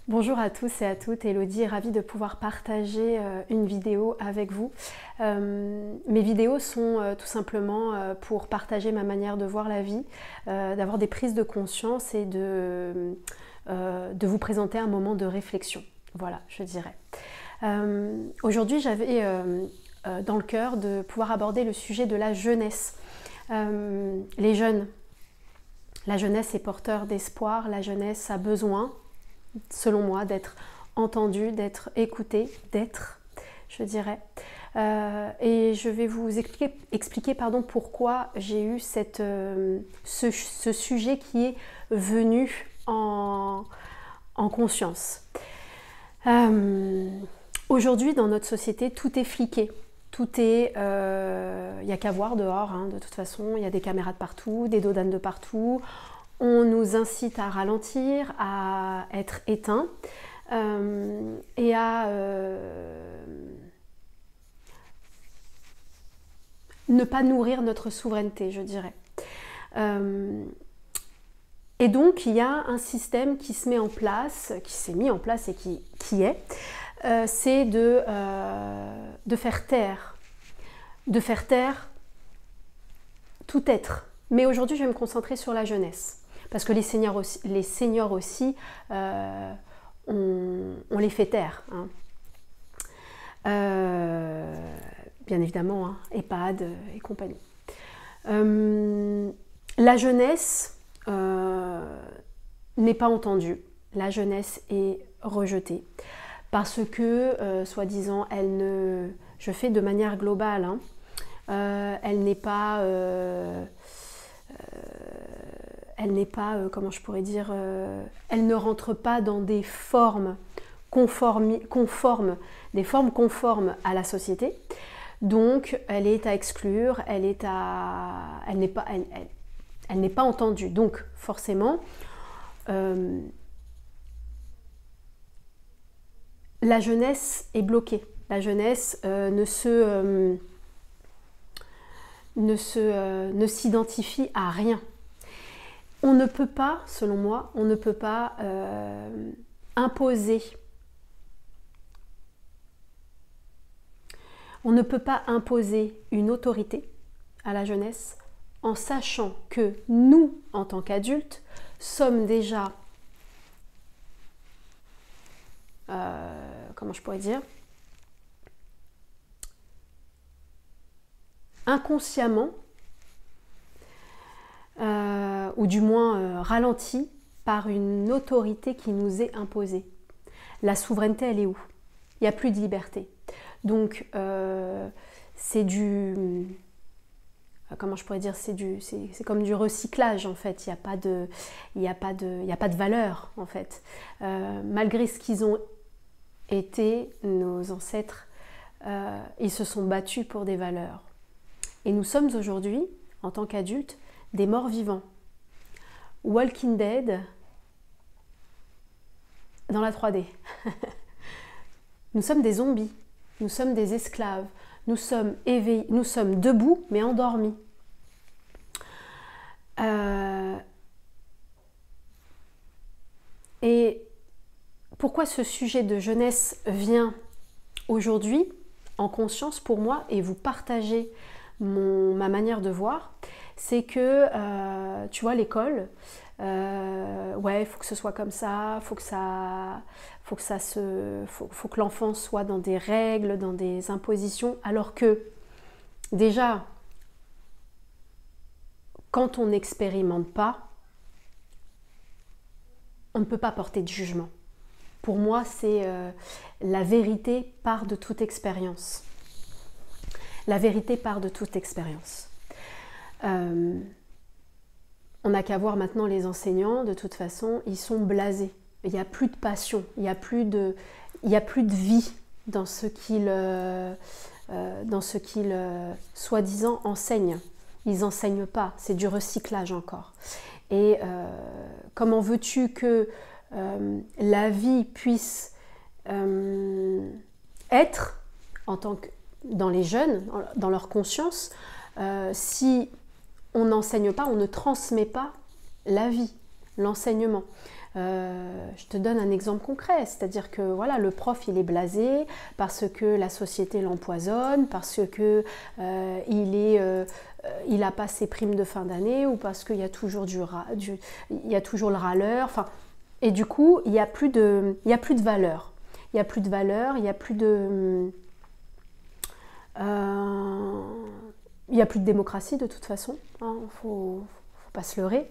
Bonjour à tous et à toutes, Elodie est ravie de pouvoir partager une vidéo avec vous. Mes vidéos sont tout simplement pour partager ma manière de voir la vie, d'avoir des prises de conscience et de vous présenter un moment de réflexion. Voilà, je dirais. Aujourd'hui, j'avais dans le cœur de pouvoir aborder le sujet de la jeunesse. Les jeunes, la jeunesse est porteur d'espoir, la jeunesse a besoin, selon moi, d'être entendue, d'être écoutée, je dirais. Et je vais vous expliquer pourquoi j'ai eu ce sujet qui est venu en conscience. Aujourd'hui, dans notre société, tout est fliqué. Tout est... Il n'y a qu'à voir dehors, hein, de toute façon. Il y a des caméras de partout, des dodanes de partout. On nous incite à ralentir, à être éteint et à ne pas nourrir notre souveraineté, je dirais. Et donc, il y a un système qui se met en place, qui s'est mis en place et qui est, c'est de faire taire tout être. Mais aujourd'hui, je vais me concentrer sur la jeunesse. Parce que les seniors aussi on les fait taire. Hein. Bien évidemment, hein, EHPAD et compagnie. La jeunesse n'est pas entendue. La jeunesse est rejetée. Parce que, soi-disant, je fais de manière globale, hein, elle n'est pas... comment je pourrais dire, elle ne rentre pas dans des formes conformes à la société. Donc, elle est à exclure, elle n'est pas entendue. Donc, forcément, la jeunesse est bloquée. La jeunesse ne s'identifie à rien. On ne peut pas, selon moi, on ne peut pas imposer. On ne peut pas imposer une autorité à la jeunesse en sachant que nous, en tant qu'adultes, sommes déjà, comment je pourrais dire, inconsciemment, ou du moins ralenti par une autorité qui nous est imposée. La souveraineté, elle est où? Il n'y a plus de liberté. Donc, c'est du... Comment je pourrais dire? C'est comme du recyclage, en fait. Il n'y a pas de valeur, en fait. Malgré ce qu'ils ont été, nos ancêtres, ils se sont battus pour des valeurs. Et nous sommes aujourd'hui, en tant qu'adultes, des morts vivants. Walking Dead dans la 3D. Nous sommes des zombies, nous sommes des esclaves, nous sommes éveillés, nous sommes debout mais endormis. Et pourquoi ce sujet de jeunesse vient aujourd'hui en conscience pour moi et vous partager ma manière de voir? C'est que, tu vois, l'école, ouais, il faut que ce soit comme ça, faut que l'enfant soit dans des règles, dans des impositions, alors que, déjà, quand on n'expérimente pas, on ne peut pas porter de jugement. Pour moi, c'est la vérité part de toute expérience. La vérité part de toute expérience. On n'a qu'à voir maintenant les enseignants, de toute façon, ils sont blasés. Il n'y a plus de passion, il n'y a plus de vie dans ce qu'ils soi-disant enseignent. Ils n'enseignent pas, c'est du recyclage encore. Et comment veux-tu que la vie puisse être, dans les jeunes, dans leur conscience, si on n'enseigne pas, on ne transmet pas la vie, l'enseignement. Je te donne un exemple concret, c'est-à-dire que voilà, le prof il est blasé parce que la société l'empoisonne, parce que il n'a pas ses primes de fin d'année ou parce qu'il y a toujours il y a toujours le râleur. Enfin, et du coup, il n'y a plus de valeur. Il n'y a plus de valeur, il n'y a plus de... il n'y a plus de démocratie de toute façon, hein, faut pas se leurrer.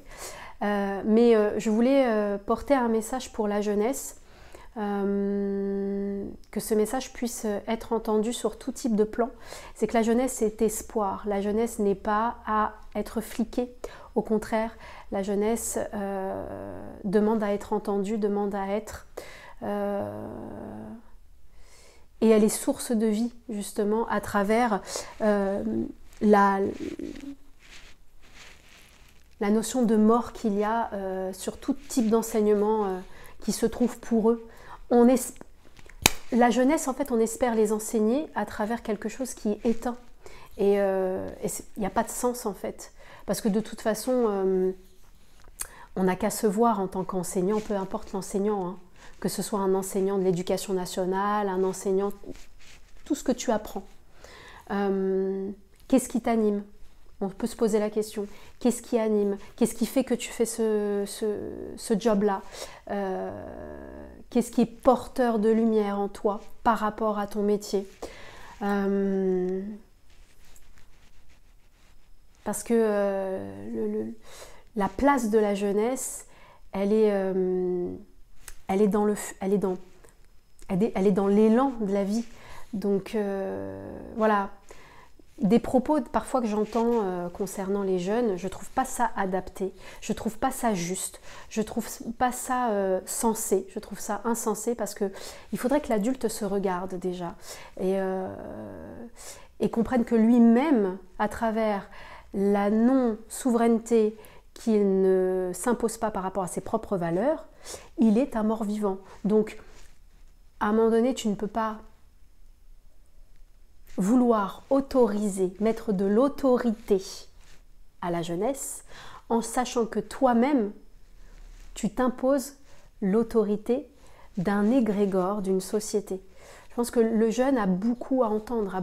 Mais je voulais porter un message pour la jeunesse, que ce message puisse être entendu sur tout type de plan. C'est que la jeunesse est espoir, la jeunesse n'est pas à être fliquée, au contraire, la jeunesse demande à être entendue, demande à être... et elle est source de vie, justement, à travers la notion de mort qu'il y a sur tout type d'enseignement qui se trouve pour eux. La jeunesse, en fait, on espère les enseigner à travers quelque chose qui est éteint. Et il n'y a pas de sens, en fait. Parce que de toute façon, on n'a qu'à se voir en tant qu'enseignant, peu importe l'enseignant, hein. Que ce soit un enseignant de l'éducation nationale, un enseignant, tout ce que tu apprends. Qu'est-ce qui t'anime? On peut se poser la question. Qu'est-ce qui anime? Qu'est-ce qui fait que tu fais ce job-là? Qu'est-ce qui est porteur de lumière en toi par rapport à ton métier? Parce que la place de la jeunesse, elle est dans l'élan de la vie. Donc voilà, des propos parfois que j'entends concernant les jeunes, je trouve pas ça adapté, je trouve pas ça juste, je trouve pas ça sensé, je trouve ça insensé parce que il faudrait que l'adulte se regarde déjà et comprenne que lui-même, à travers la non-souveraineté qu'il ne s'impose pas par rapport à ses propres valeurs, il est un mort-vivant. Donc, à un moment donné, tu ne peux pas vouloir autoriser, mettre de l'autorité à la jeunesse en sachant que toi-même, tu t'imposes l'autorité d'un égrégore, d'une société. Je pense que le jeune a beaucoup à entendre,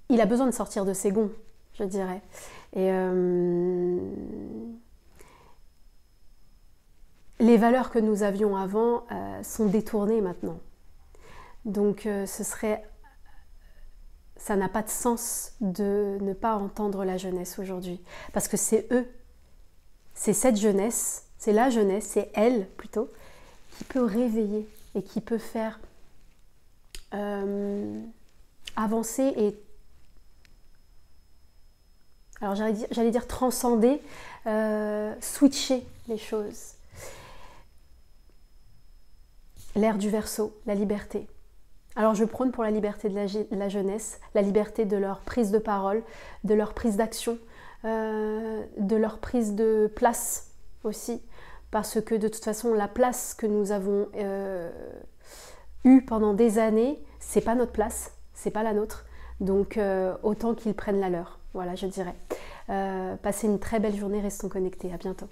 il a besoin de sortir de ses gonds, je dirais. Et les valeurs que nous avions avant sont détournées maintenant. Donc ça n'a pas de sens de ne pas entendre la jeunesse aujourd'hui. Parce que c'est eux, c'est cette jeunesse, c'est la jeunesse, c'est elle plutôt, qui peut réveiller et qui peut faire avancer et... Alors j'allais dire transcender, switcher les choses. L'ère du Verseau, la liberté. Alors je prône pour la liberté de la jeunesse, la liberté de leur prise de parole, de leur prise d'action, de leur prise de place aussi. Parce que de toute façon, la place que nous avons eue pendant des années, c'est pas notre place, c'est pas la nôtre. Donc autant qu'ils prennent la leur. Voilà, je dirais. Passez une très belle journée, restons connectés. À bientôt.